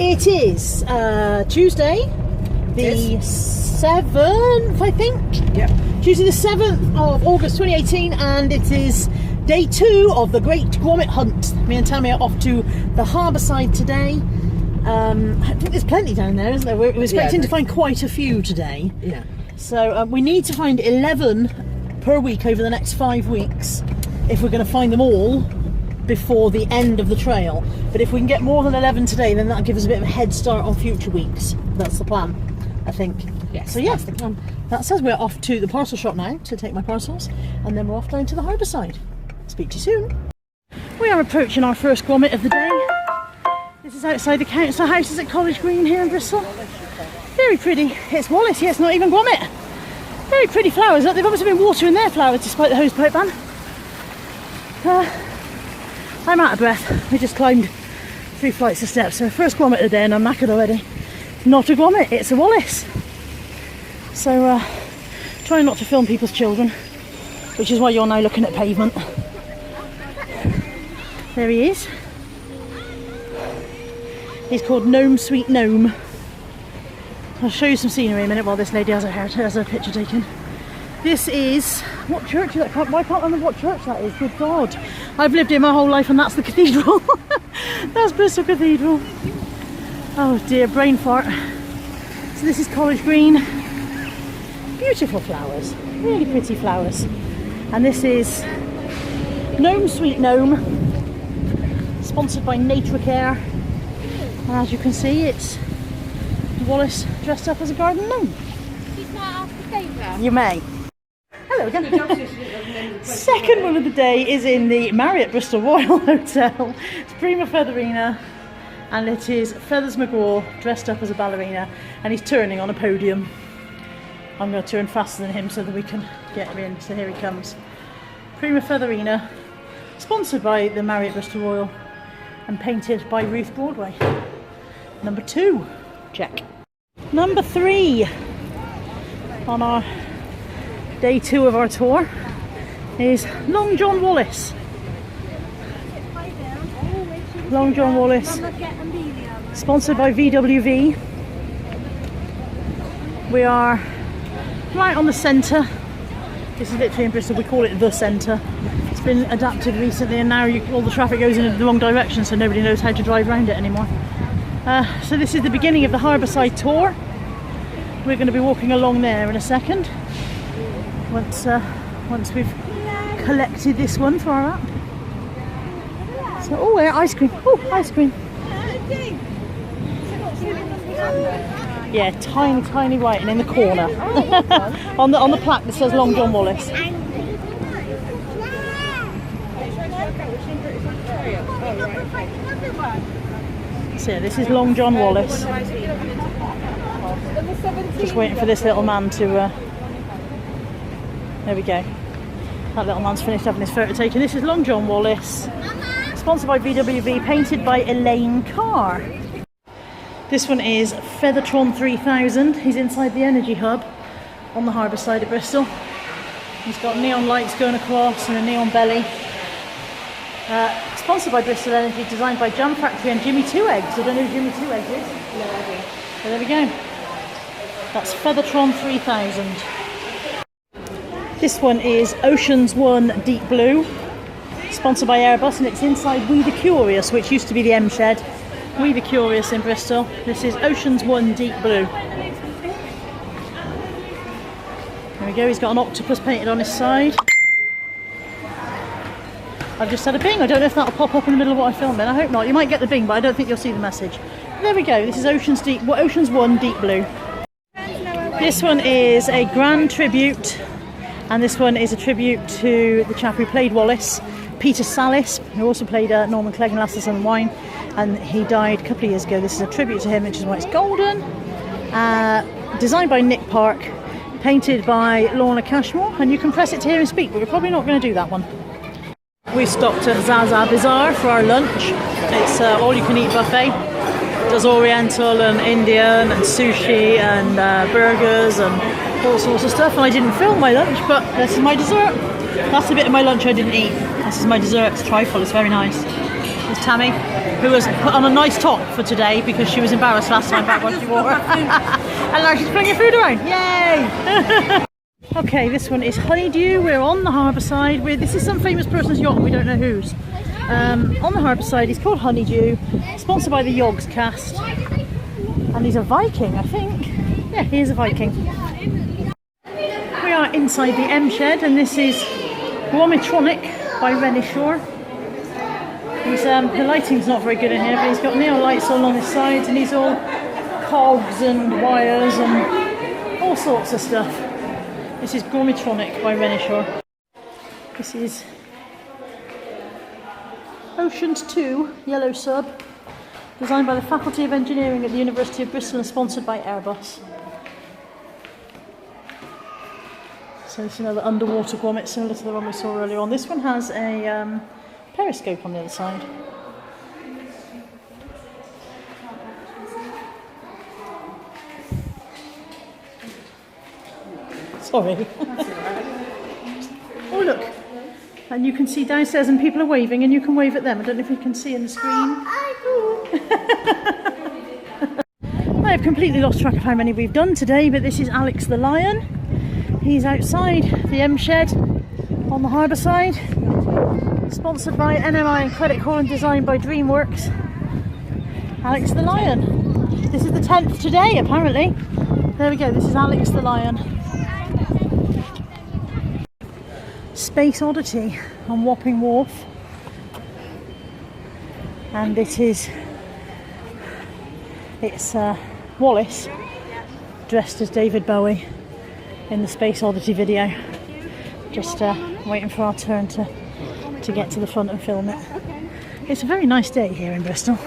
It is Tuesday, the 7th, I think. Yep. Tuesday the 7th of August 2018, and it is day 2 of the Great Gromit Hunt. Me and Tammy are off to the Harbourside today. I think there's plenty down there, isn't there? We're expecting to find quite a few today. Yeah. So we need to find 11 per week over the next 5 weeks if we're going to find them all before the end of the trail. But if we can get more than 11 today, then that'll give us a bit of a head start on future weeks. That's the plan, I think. Yes, so yeah, that's the plan. That says we're off to the parcel shop now to take my parcels, and then we're off down to the Harbourside. Speak to you soon. We are approaching our first Gromit of the day. This is outside the council houses at College Green here in Bristol. Very pretty. It's Wallace, yeah, it's not even Gromit. Very pretty flowers. They've obviously been watering their flowers despite the hosepipe ban. I'm out of breath. We just climbed 3 flights of steps. So first Gromit of the day and I'm knackered already. Not a Gromit, it's a Wallace. So trying not to film people's children, which is why you're now looking at pavement. There he is. He's called Gnome Sweet Gnome. I'll show you some scenery in a minute while this lady has her picture taken. This is, what church is that? Why can't I remember what church that is? Good God. I've lived here my whole life and that's the cathedral. That's Bristol Cathedral. Oh dear, brain fart. So this is College Green. Beautiful flowers, really pretty flowers. And this is Gnome Sweet Gnome, sponsored by Nature-Care. And as you can see, it's Wallace dressed up as a garden gnome. You may. Hello again. Second one of the day is in the Marriott Bristol Royal Hotel. It's Prima Featherina, and it is Feathers McGraw dressed up as a ballerina, and he's turning on a podium. I'm going to turn faster than him so that we can get him in. So here he comes. Prima Featherina, sponsored by the Marriott Bristol Royal and painted by Ruth Broadway. Number 2, check. Number 3 on our day 2 of our tour is Long John Wallace. Long John Wallace, sponsored by VWV. We are right on the centre. This is literally in Bristol, we call it the centre. It's been adapted recently and now all the traffic goes in the wrong direction, so nobody knows how to drive around it anymore. So this is the beginning of the Harbourside tour. We're going to be walking along there in a second. Once we've collected this one for our app. So, oh, ice cream. Oh, ice cream. Yeah, tiny writing in the corner. on the plaque that says Long John Wallace. So yeah, this is Long John Wallace. Just waiting for this little man to... there we go. That little man's finished having his photo taken. This is Long John Wallace, sponsored by VWV, painted by Elaine Carr. This one is Feathertron 3000. He's inside the Energy Hub on the Harbourside of Bristol. He's got neon lights going across and a neon belly. Sponsored by Bristol Energy, designed by Jam Factory and Jimmy Two Eggs. I don't know who Jimmy Two Eggs is. No idea. So there we go. That's Feathertron 3000. This one is Oceans 1 Deep Blue, sponsored by Airbus, and it's inside We the Curious, which used to be the M Shed. We the Curious in Bristol. This is Oceans 1 Deep Blue. There we go, he's got an octopus painted on his side. I've just had a bing. I don't know if that'll pop up in the middle of what I film in. I hope not. You might get the bing, but I don't think you'll see the message. There we go. This is Oceans 1 Deep Blue. This one is a grand tribute, and this one is a tribute to the chap who played Wallace, Peter Sallis, who also played Norman Clegg in Last of the Sun and Wine, and he died a couple of years ago. This is a tribute to him, which is why it's golden. Designed by Nick Park, painted by Lorna Cashmore, and you can press it to hear him speak, but we're probably not going to do that one. We stopped at Zaza Bazaar for our lunch. It's all-you-can-eat buffet. Does Oriental and Indian and sushi and burgers and all sorts of stuff. And I didn't film my lunch, but this is my dessert. That's the bit of my lunch I didn't eat. This is my dessert. It's trifle. It's very nice. is Tammy, who has put on a nice top for today because she was embarrassed last time about what she wore. And now she's flinging food around. Yay! Okay, this one is Honeydew. We're on the Harbourside. This is some famous person's yacht and we don't know whose. On the Harbourside, he's called Honeydew, sponsored by the Yogs cast. And he's a Viking, I think. Yeah, he is a Viking. We are inside the M shed, and this is Gromitronic by Renishaw. The lighting's not very good in here, but he's got neon lights all along his sides, and he's all cogs and wires and all sorts of stuff. This is Gromitronic by Renishaw. This is Oceans 2 Yellow Sub, designed by the Faculty of Engineering at the University of Bristol and sponsored by Airbus. So this is another underwater Gromit, similar to the one we saw earlier on. This one has a periscope on the other side. Sorry. Oh look, and you can see downstairs and people are waving and you can wave at them. I don't know if you can see in the screen. I have completely lost track of how many we've done today, but this is Alex the Lion. He's outside the M shed on the Harbourside, sponsored by NMI and credit call and designed by DreamWorks. Alex the Lion. This is the 10th today apparently. There we go, this is Alex the Lion. Space Oddity on Wapping Wharf, and it's Wallace dressed as David Bowie in the Space Oddity video. Just waiting for our turn to get to the front and film it. It's a very nice day here in Bristol.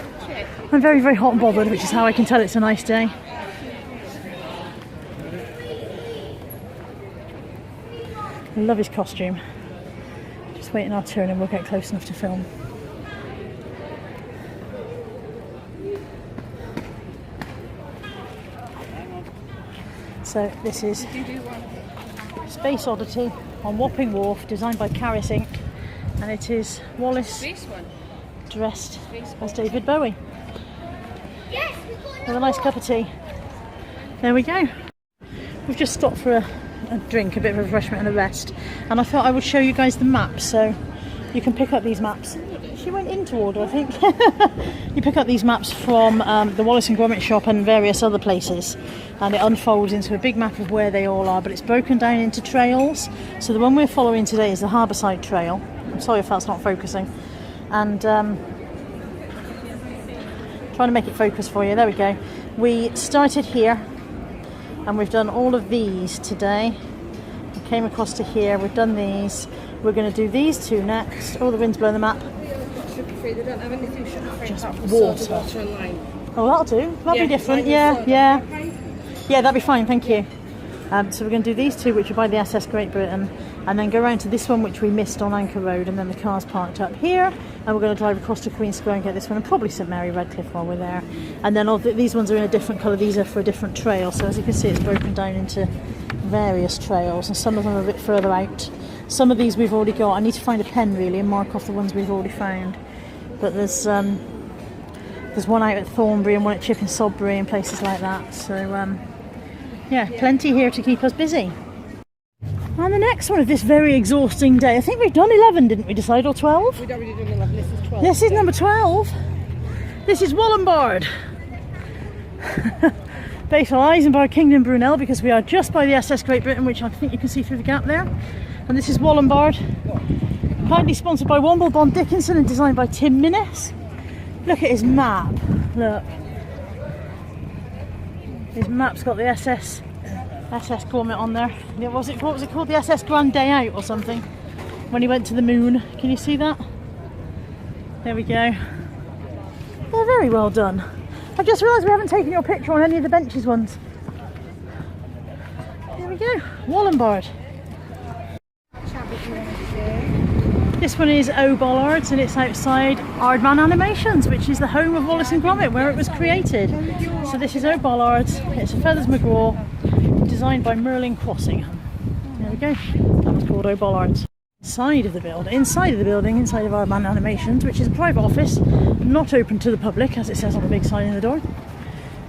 I'm very, very hot and bothered, which is how I can tell it's a nice day. I love his costume. Just waiting our turn and we'll get close enough to film. So this is Space Oddity on Wapping Wharf, designed by Caris Inc. And it is Wallace dressed as David Bowie. With a nice cup of tea. There we go. We've just stopped for a drink, a bit of refreshment and a rest, and I thought I would show you guys the maps, so you can pick up these maps. She went into order, I think. You pick up these maps from the Wallace and Gromit shop and various other places, and it unfolds into a big map of where they all are, but it's broken down into trails. So the one we're following today is the Harbourside Trail. I'm sorry if that's not focusing, and trying to make it focus for you. There we go. We started here and we've done all of these today. We came across to here, we've done these. We're going to do these two next. Oh, the wind's blowing the map. They don't have anything sugar-free. Just water. Oh, that'll do. That'll be different. Yeah. Yeah, that'd be fine, thank you. So we're going to do these two, which are by the SS Great Britain, and then go around to this one, which we missed on Anchor Road, and then the car's parked up here, and we're going to drive across to Queen Square and get this one, and probably St Mary Redcliffe while we're there. And then these ones are in a different colour. These are for a different trail, so as you can see, it's broken down into various trails, and some of them are a bit further out. Some of these we've already got. I need to find a pen really and mark off the ones we've already found. But there's one out at Thornbury and one at Chipping Sodbury and places like that. So yeah, plenty here to keep us busy. And the next one of this very exhausting day, I think we've done 11, didn't we decide, or 12? We'd already done 11, this is 12. This is number 12. This is Wallenbard. Based on Eisenberg Kingdom Brunel, because we are just by the SS Great Britain, which I think you can see through the gap there. And this is Wallenbard, kindly sponsored by Womble Bond Dickinson and designed by Tim Minnis. Look at his map, look. His map's got the SS Gromit on there. What was it called? The SS Grand Day Out or something, when he went to the moon. Can you see that? There we go. They're very well done. I just realised we haven't taken your picture on any of the benches ones. There we go, Wallenbard. This one is O'Bollards, and it's outside Aardman Animations, which is the home of Wallace and Gromit, where it was created. So this is O'Bollards. It's a Feathers McGraw, designed by Merlin Crossingham. There we go. That was called O'Bollards. Inside of the building, inside of Aardman Animations, which is a private office, not open to the public, as it says on the big sign in the door.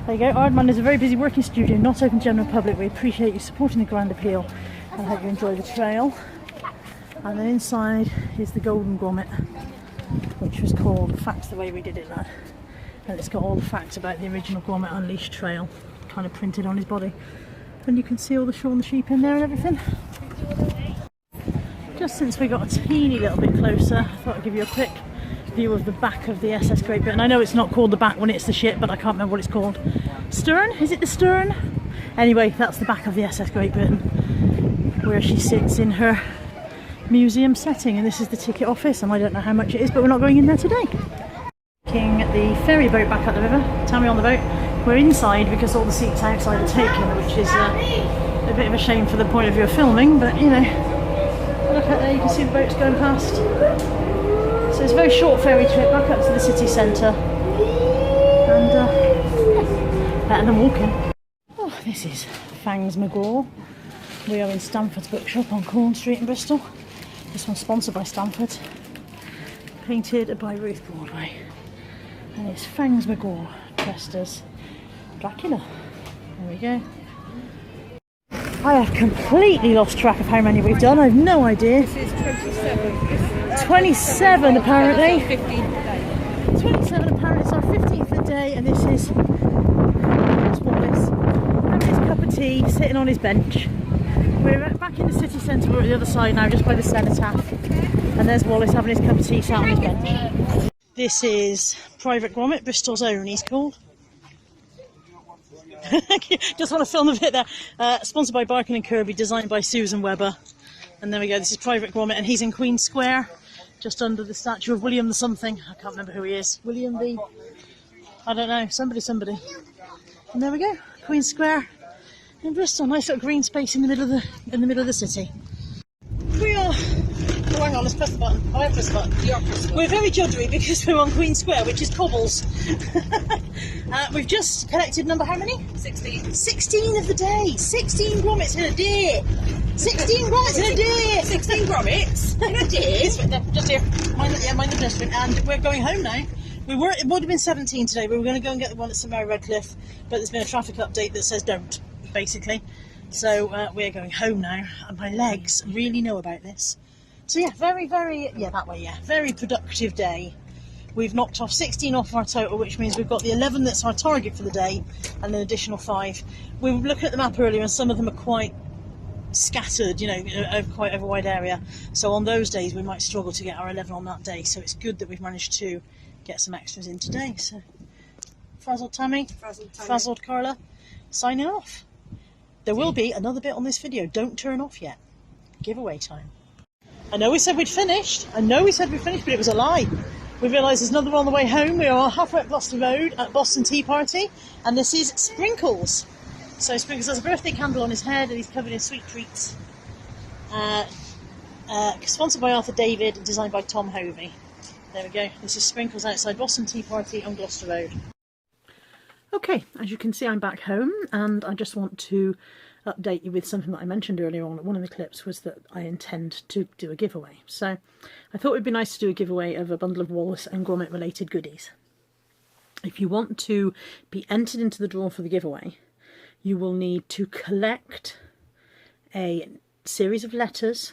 There you go. Aardman is a very busy working studio, not open to general public. We appreciate you supporting the grand appeal and hope you enjoy the trail. And then inside is the golden grommet, which was called Facts the Way We Did It, lad. And it's got all the facts about the original Gromit Unleashed trail kind of printed on his body. And you can see all the Shaun the Sheep in there and everything. Just since we got a teeny little bit closer, I thought I'd give you a quick view of the back of the SS Great Britain. I know it's not called the back when it's the ship, but I can't remember what it's called. Stern? Is it the stern? Anyway, that's the back of the SS Great Britain, where she sits in her museum setting, and this is the ticket office, and I don't know how much it is, but we're not going in there today. Taking the ferry boat back up the river, Tammy on the boat. We're inside because all the seats outside are taken, which is a bit of a shame for the point of view of filming, but you know, look out there, you can see the boats going past. So it's a very short ferry trip back up to the city centre, and better than walking. Oh, this is Fangs McGraw. We are in Stamford's bookshop on Corn Street in Bristol. This one's sponsored by Stamford, painted by Ruth Broadway, and it's Fangs McGraw dressed as Dracula. There we go. I have completely lost track of how many we've done. I have no idea. This is 27. 27 apparently. 15th day. 27 apparently. It's our 15th day, and this is Wallace having his cup of tea, sitting on his bench. We're back in the city centre. We're at the other side now, just by the cenotaph. And there's Wallace having his cup of tea, sat on his bench. This is Private Gromit, Bristol's own, he's called. Just want to film a bit there. Sponsored by Barkin and Kirby, designed by Susan Webber. And there we go, this is Private Gromit, and he's in Queen Square, just under the statue of William the something. I can't remember who he is. William the... I don't know, somebody. And there we go, Queen Square in Bristol. Nice little green space in the middle of the city. We are... Oh, hang on, let's press the button. I won't press the button. We're very juddery because we're on Queen Square, which is cobbles. We've just collected number how many? 16. 16 of the day. 16 grommets in a day. 16 grommets in a day. 16 grommets in a day. Just here. Mind the pedestrian. And we're going home now. It would have been 17 today. We were going to go and get the one at St Mary Redcliffe, but there's been a traffic update that says don't, basically. So we're going home now, and my legs really know about this. So yeah, very productive day. We've knocked off 16 off our total, which means we've got the 11 that's our target for the day, and an additional 5. We were looking at the map earlier, and some of them are quite scattered, you know, quite over a wide area. So on those days, we might struggle to get our 11 on that day. So it's good that we've managed to get some extras in today. So frazzled Tammy, frazzled Carla, signing off. There will be another bit on this video. Don't turn off yet. Giveaway time. I know we said we'd finished, but it was a lie. We realised there's another one on the way home. We are halfway up Gloucester Road at Boston Tea Party, and this is Sprinkles. So Sprinkles has a birthday candle on his head, and he's covered in sweet treats. Sponsored by Arthur David, designed by Tom Hovey. There we go. This is Sprinkles outside Boston Tea Party on Gloucester Road. Okay, as you can see, I'm back home, and I just want to update you with something that I mentioned earlier on. One of the clips was that I intend to do a giveaway. So I thought it would be nice to do a giveaway of a bundle of Wallace and Gromit related goodies. If you want to be entered into the draw for the giveaway, you will need to collect a series of letters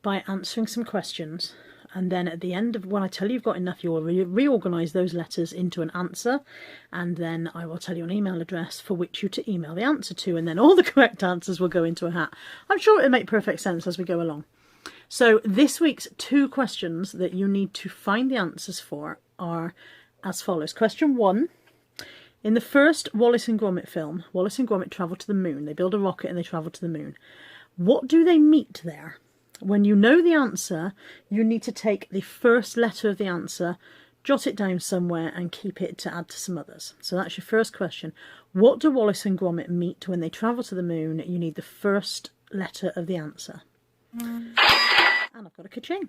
by answering some questions, and then at the end of when I tell you you've got enough, you will reorganise those letters into an answer, and then I will tell you an email address for which you to email the answer to, and then all the correct answers will go into a hat. I'm sure it'll make perfect sense as we go along. So this week's 2 questions that you need to find the answers for are as follows. Question 1. In the first Wallace and Gromit film, Wallace and Gromit travel to the moon. They build a rocket and they travel to the moon. What do they meet there? When you know the answer, you need to take the first letter of the answer, jot it down somewhere and keep it to add to some others. So that's your first question. What do Wallace and Gromit meet when they travel to the moon? You need the first letter of the answer. And I've got a ka-ching.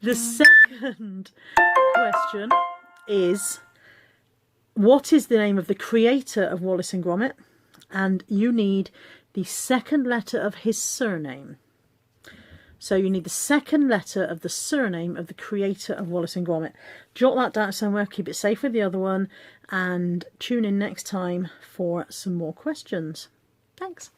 The second question is, what is the name of the creator of Wallace and Gromit? And you need the second letter of his surname. So you need the second letter of the surname of the creator of Wallace and Gromit. Jot that down somewhere, keep it safe with the other one, and tune in next time for some more questions. Thanks.